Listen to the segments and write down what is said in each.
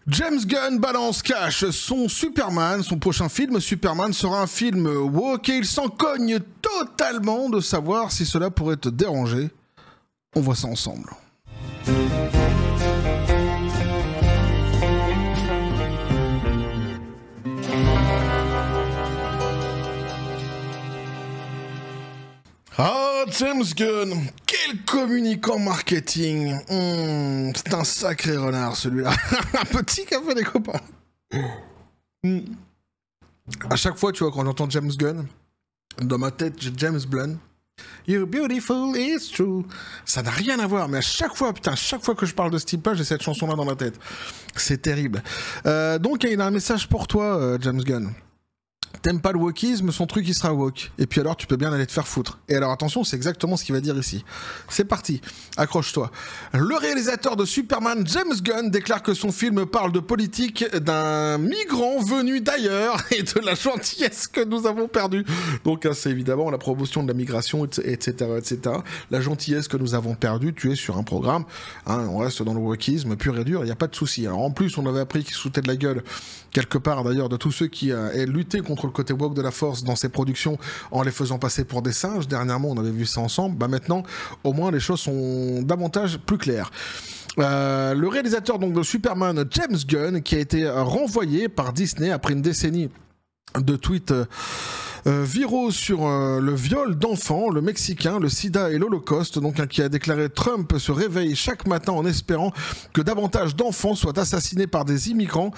James Gunn balance cash son Superman, son prochain film Superman sera un film woke et il s'en cogne totalement de savoir si cela pourrait te déranger. On voit ça ensemble. Ah, James Gunn, quel communicant marketing. C'est un sacré renard celui-là. Un petit café des copains. À chaque fois, tu vois, quand j'entends James Gunn, dans ma tête, j'ai James Blunt. You're beautiful, it's true. Ça n'a rien à voir, mais à chaque fois, putain, chaque fois que je parle de ce type-là, j'ai cette chanson-là dans la tête. C'est terrible. Donc, il a un message pour toi, James Gunn. T'aimes pas le wokisme, son truc il sera woke. Et puis alors tu peux bien aller te faire foutre. Et alors attention, c'est exactement ce qu'il va dire ici. C'est parti, accroche-toi. Le réalisateur de Superman, James Gunn, déclare que son film parle de politique d'un migrant venu d'ailleurs et de la gentillesse que nous avons perdue. Donc c'est évidemment la promotion de la migration, etc., etc. La gentillesse que nous avons perdue, tu es sur un programme. Hein, on reste dans le wokisme pur et dur, il n'y a pas de souci. Alors en plus, on avait appris qu'il se foutait de la gueule, quelque part d'ailleurs, de tous ceux qui aient lutté contre le côté woke de la force dans ses productions en les faisant passer pour des singes. Dernièrement, on avait vu ça ensemble. Bah maintenant, au moins, les choses sont davantage plus claires. Le réalisateur donc de Superman, James Gunn, qui a été renvoyé par Disney après une décennie de tweets viraux sur le viol d'enfants, le Mexicain, le sida et l'Holocauste, donc qui a déclaré Trump se réveille chaque matin en espérant que davantage d'enfants soient assassinés par des immigrants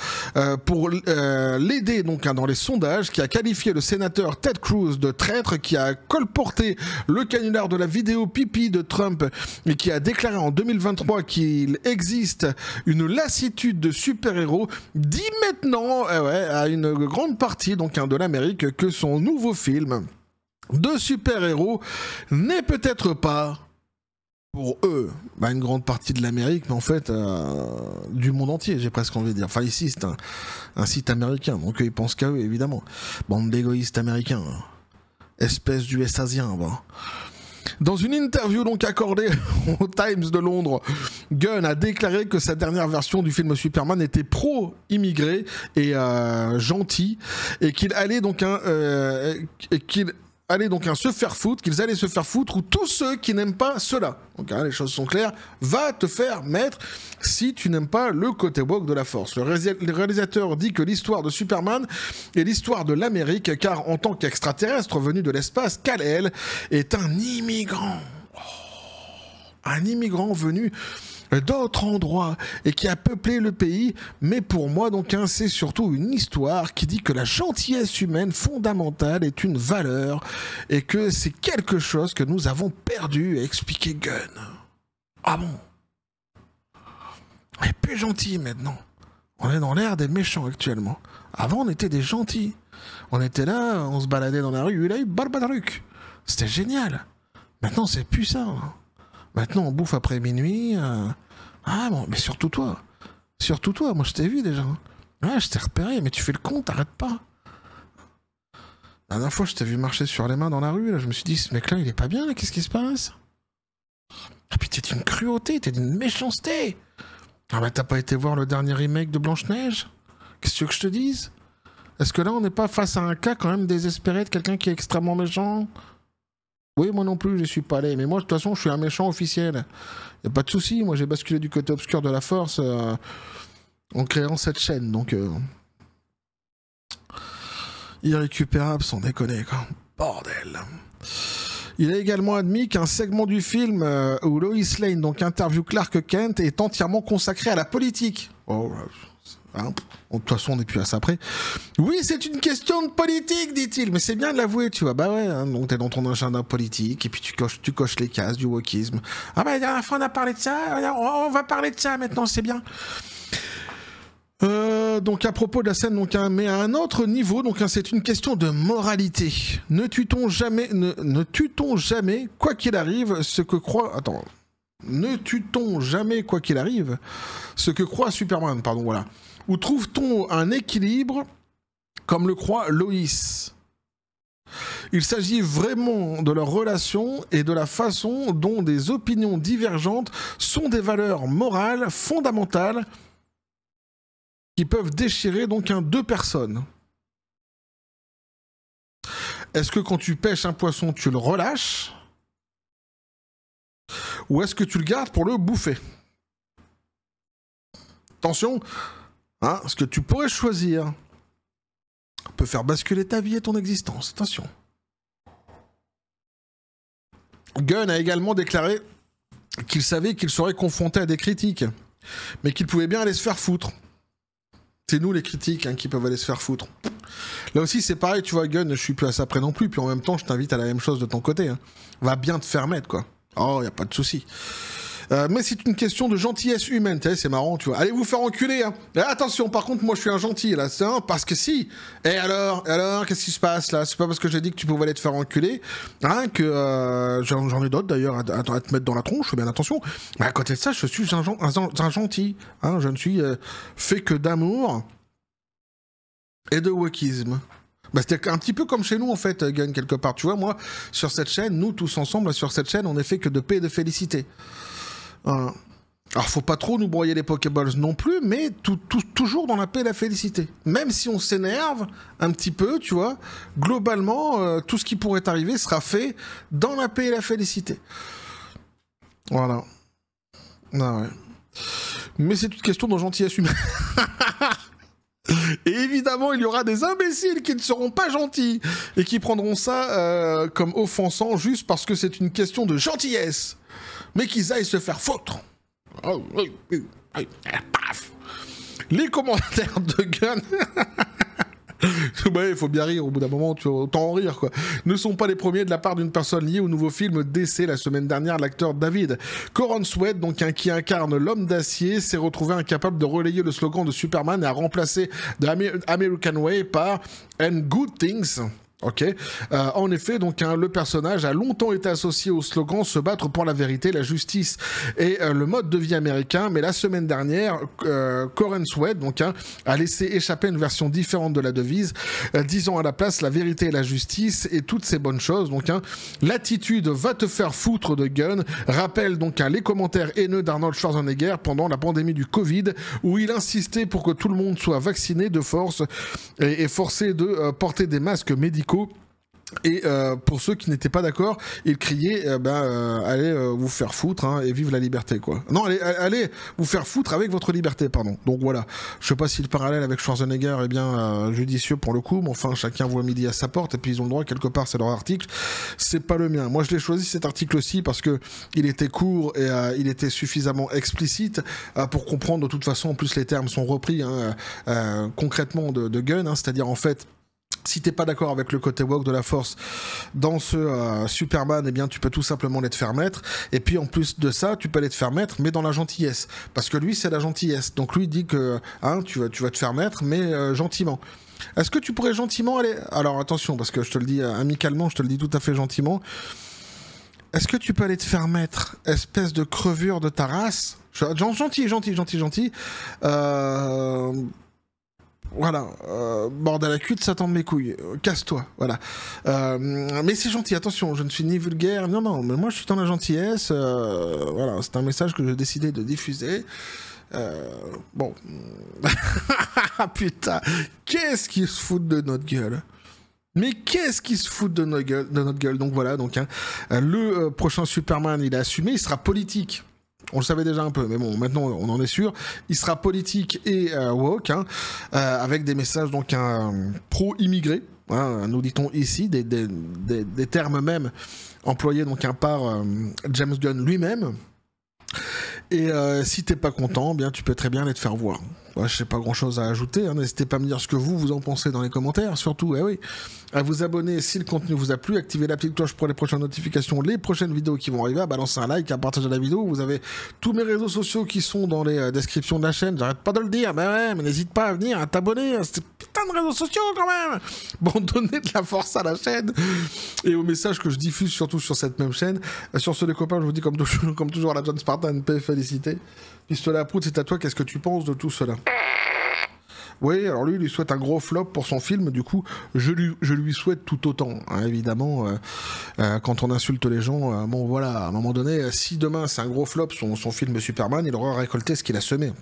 pour l'aider donc dans les sondages, qui a qualifié le sénateur Ted Cruz de traître, qui a colporté le canular de la vidéo pipi de Trump et qui a déclaré en 2023 qu'il existe une lassitude de super-héros, dit maintenant à une grande partie donc de l'Amérique que son nouveau film de super-héros n'est peut-être pas pour eux une grande partie de l'Amérique, mais en fait du monde entier, j'ai presque envie de dire. Enfin ici c'est un site américain, donc ils pensent qu'à eux évidemment. Bande d'égoïstes américains, espèce d'US-asien. Dans une interview donc accordée au Times de Londres, Gunn a déclaré que sa dernière version du film Superman était pro-immigré et gentil, et qu'il allait donc se faire foutre, qu'ils allaient se faire foutre, ou tous ceux qui n'aiment pas cela. Donc les choses sont claires, va te faire mettre si tu n'aimes pas le côté woke de la force. Le réalisateur dit que l'histoire de Superman est l'histoire de l'Amérique, car en tant qu'extraterrestre venu de l'espace, Kal-El est un immigrant. Un immigrant venu d'autres endroits et qui a peuplé le pays, mais pour moi donc c'est surtout une histoire qui dit que la gentillesse humaine fondamentale est une valeur et que c'est quelque chose que nous avons perdu, a expliqué Gunn. Ah bon? On est plus gentils maintenant. On est dans l'ère des méchants actuellement. Avant on était des gentils. On était là, on se baladait dans la rue, là, barbadruc. C'était génial. Maintenant c'est plus ça. Maintenant, on bouffe après minuit. Ah bon, mais surtout toi. Surtout toi, moi je t'ai vu déjà. Ouais, je t'ai repéré, mais tu fais le con, t'arrêtes pas. La dernière fois, je t'ai vu marcher sur les mains dans la rue, là, je me suis dit, ce mec-là, il est pas bien, là, qu'est-ce qui se passe? Ah, puis t'es d'une cruauté, t'es d'une méchanceté. Ah bah t'as pas été voir le dernier remake de Blanche-Neige? Qu'est-ce que tu veux que je te dise? Est-ce que là, on n'est pas face à un cas quand même désespéré de quelqu'un qui est extrêmement méchant? Oui, moi non plus, je suis pas allé. Mais moi, de toute façon, je suis un méchant officiel. Y a pas de souci. Moi, j'ai basculé du côté obscur de la force en créant cette chaîne. Donc, irrécupérable, sans déconner, quoi. Bordel. Il a également admis qu'un segment du film où Lois Lane donc interview Clark Kent est entièrement consacré à la politique. Oh, hein, de toute façon, on n'est plus à ça après. Oui, c'est une question de politique, dit-il, mais c'est bien de l'avouer, tu vois. Bah ouais, hein, donc t'es dans ton agenda politique et puis tu coches les cases du wokisme. Ah bah la dernière fois on a parlé de ça, on va parler de ça maintenant, c'est bien. Donc à propos de la scène, donc, mais à un autre niveau, donc c'est une question de moralité. Ne tue-t-on jamais, ne tue-t-on jamais, quoi qu'il arrive, ce que croit... Attends. Ne tue-t-on jamais, quoi qu'il arrive, ce que croit Superman, pardon, voilà. Ou trouve-t-on un équilibre, comme le croit Lois? Il s'agit vraiment de leur relation et de la façon dont des opinions divergentes sont des valeurs morales fondamentales qui peuvent déchirer donc deux personnes. Est-ce que quand tu pêches un poisson, tu le relâches? Ou est-ce que tu le gardes pour le bouffer? Attention, hein, ce que tu pourrais choisir peut faire basculer ta vie et ton existence. Attention. Gunn a également déclaré qu'il savait qu'il serait confronté à des critiques, mais qu'il pouvait bien aller se faire foutre. C'est nous les critiques qui peuvent aller se faire foutre. Là aussi c'est pareil, tu vois, Gunn, je suis plus à ça près non plus, puis en même temps je t'invite à la même chose de ton côté. Va bien te faire mettre, quoi. Oh, y a pas de souci. Mais c'est une question de gentillesse humaine, c'est marrant, tu vois. Allez vous faire enculer, hein. Et attention, par contre, moi je suis un gentil, là, parce que si. Et alors, qu'est-ce qui se passe, là? C'est pas parce que j'ai dit que tu pouvais aller te faire enculer, hein, que j'en ai d'autres, d'ailleurs, à te mettre dans la tronche, fais bien attention. Mais à côté de ça, je suis un gentil, hein, je ne suis fait que d'amour et de wokisme. Bah, c'était un petit peu comme chez nous, en fait, Gunn, quelque part. Tu vois, moi, sur cette chaîne, nous, tous ensemble, sur cette chaîne, on n'est fait que de paix et de félicité. Alors, faut pas trop nous broyer les Pokéballs non plus, mais toujours dans la paix et la félicité. Même si on s'énerve un petit peu, tu vois, globalement, tout ce qui pourrait arriver sera fait dans la paix et la félicité. Voilà. Ah ouais. Mais c'est une question de gentillesse humaine. Et évidemment, il y aura des imbéciles qui ne seront pas gentils et qui prendront ça comme offensant juste parce que c'est une question de gentillesse. Mais qu'ils aillent se faire foutre. Paf. Les commentaires de Gunn... Ouais, il faut bien rire au bout d'un moment, tu vois, autant en rire, quoi. Ne sont pas les premiers de la part d'une personne liée au nouveau film DC la semaine dernière. L'acteur David Corenswet, donc qui incarne l'homme d'acier, s'est retrouvé incapable de relayer le slogan de Superman et a remplacé The American Way par And Good Things. Ok. En effet, donc le personnage a longtemps été associé au slogan se battre pour la vérité, la justice et le mode de vie américain. Mais la semaine dernière, Corenswet a laissé échapper une version différente de la devise, disant à la place la vérité et la justice et toutes ces bonnes choses. Donc l'attitude va te faire foutre de Gunn rappelle donc les commentaires haineux d'Arnold Schwarzenegger pendant la pandémie du Covid, où il insistait pour que tout le monde soit vacciné de force et forcé de porter des masques médicaux. Et pour ceux qui n'étaient pas d'accord, il criait allez vous faire foutre et vive la liberté, quoi. Non, allez vous faire foutre avec votre liberté, pardon. Donc voilà, je sais pas si le parallèle avec Schwarzenegger est bien judicieux pour le coup, mais enfin chacun voit midi à sa porte et puis ils ont le droit, quelque part c'est leur article, c'est pas le mien. Moi je l'ai choisi cet article aussi parce que il était court et il était suffisamment explicite pour comprendre. De toute façon, en plus les termes sont repris concrètement de Gunn, c'est-à-dire en fait, si t'es pas d'accord avec le côté woke de la force dans ce Superman, eh bien tu peux tout simplement les te faire mettre. Et puis en plus de ça, tu peux les te faire mettre, mais dans la gentillesse. Parce que lui, c'est la gentillesse. Donc lui dit que tu vas te faire mettre, mais gentiment. Est-ce que tu pourrais gentiment aller... Alors attention, parce que je te le dis amicalement, je te le dis tout à fait gentiment. Est-ce que tu peux aller te faire mettre, espèce de crevure de ta race? Gentil. Voilà, bordel à cul de Satan de mes couilles, casse-toi, voilà. Mais c'est gentil, attention, je ne suis ni vulgaire, non, mais moi je suis dans la gentillesse, voilà, c'est un message que j'ai décidé de diffuser. Bon. Putain, qu'est-ce qu'ils se foutent de notre gueule? Mais qu'est-ce qu'ils se foutent de notre gueule? Donc voilà, le prochain Superman, il a assumé, il sera politique. On le savait déjà un peu, mais bon, maintenant on en est sûr. Il sera politique et woke, avec des messages pro-immigrés, nous dit-on ici, des termes même employés par James Gunn lui-même. Et si t'es pas content, bien tu peux très bien aller te faire voir. Ouais, je sais pas grand chose à ajouter, n'hésitez pas à me dire ce que vous en pensez dans les commentaires, surtout, oui, à vous abonner si le contenu vous a plu, activez la petite cloche pour les prochaines notifications, les prochaines vidéos qui vont arriver, à balancer un like, à partager la vidéo. Vous avez tous mes réseaux sociaux qui sont dans les descriptions de la chaîne, j'arrête pas de le dire, mais n'hésite pas à venir, à t'abonner à ces putains de réseaux sociaux quand même. Bon, donnez de la force à la chaîne et aux messages que je diffuse surtout sur cette même chaîne. Sur ce les copains, je vous dis comme toujours à la John Spartan, paix et félicité. Pistolet à prout, c'est à toi, qu'est-ce que tu penses de tout cela? Oui, alors lui souhaite un gros flop pour son film, du coup, je lui souhaite tout autant, évidemment, quand on insulte les gens, bon voilà, à un moment donné, si demain c'est un gros flop, son film Superman, il aura récolté ce qu'il a semé.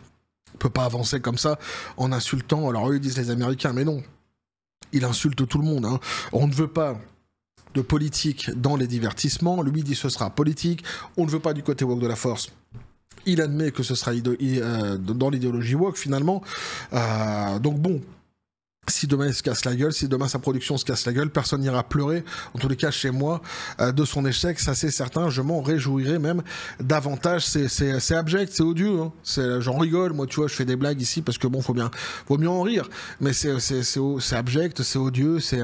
On peut pas avancer comme ça en insultant. Alors eux ils disent les Américains, mais non. Il insulte tout le monde. Hein. On ne veut pas de politique dans les divertissements. Lui dit ce sera politique. On ne veut pas du côté woke de la force. Il admet que ce sera dans l'idéologie woke finalement. Donc bon, si demain il se casse la gueule, si demain sa production se casse la gueule, personne n'ira pleurer, en tous les cas chez moi, de son échec, ça c'est certain, je m'en réjouirai même davantage, c'est abject, c'est odieux, hein. J'en rigole, moi tu vois, je fais des blagues ici parce que bon, vaut mieux en rire, mais c'est abject, c'est odieux, c'est...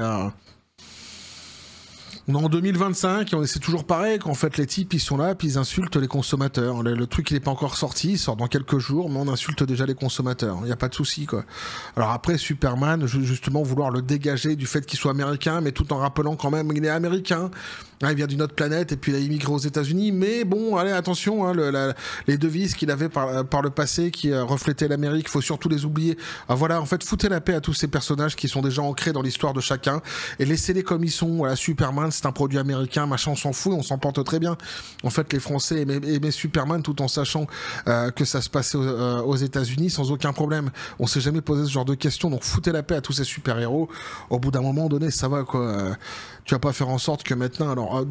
On est en 2025 et c'est toujours pareil qu'en fait les types ils sont là puis ils insultent les consommateurs. Le truc il n'est pas encore sorti, il sort dans quelques jours, mais on insulte déjà les consommateurs. Il n'y a pas de souci quoi. Alors après Superman, justement vouloir le dégager du fait qu'il soit américain, mais tout en rappelant quand même qu'il est américain. Il vient d'une autre planète et puis il a immigré aux États-Unis. Mais bon, allez attention, hein, les devises qu'il avait par le passé qui reflétaient l'Amérique, faut surtout les oublier. Voilà, en fait, foutez la paix à tous ces personnages qui sont déjà ancrés dans l'histoire de chacun et laissez-les comme ils sont. Voilà, Superman, c'est un produit américain, machin, on s'en fout, on s'en porte très bien. En fait, les Français aimaient Superman tout en sachant que ça se passait aux États-Unis sans aucun problème. On s'est jamais posé ce genre de questions, donc foutez la paix à tous ces super-héros. Au bout d'un moment donné, ça va quoi. Tu vas pas faire en sorte que maintenant, alors,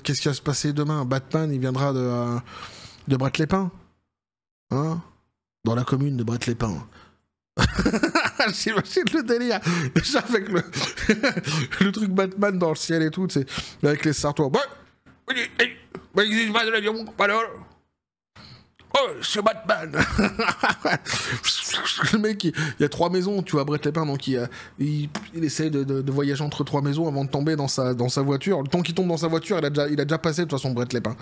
qu'est-ce qui va se passer demain? Batman, il viendra de Brett-les-Pins, hein? Dans la commune de Brett-les-Pins. J'imagine le délire. Déjà avec le truc Batman dans le ciel et tout, c'est avec les sartois. Oh, c'est Batman. Le mec, il y a 3 maisons, tu vois, Brett-les-Pins, donc il essaie de voyager entre 3 maisons avant de tomber dans sa voiture. Le temps qu'il tombe dans sa voiture, il a déjà passé de toute façon Brett-les-Pins.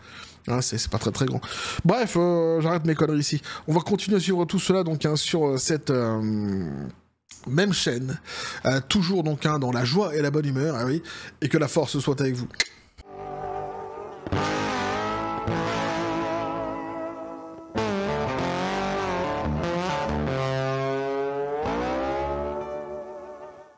Hein, c'est pas très très grand. Bref, j'arrête mes conneries ici. On va continuer à suivre tout cela donc hein, sur cette même chaîne, toujours donc hein, dans la joie et la bonne humeur, ah oui, et que la force soit avec vous.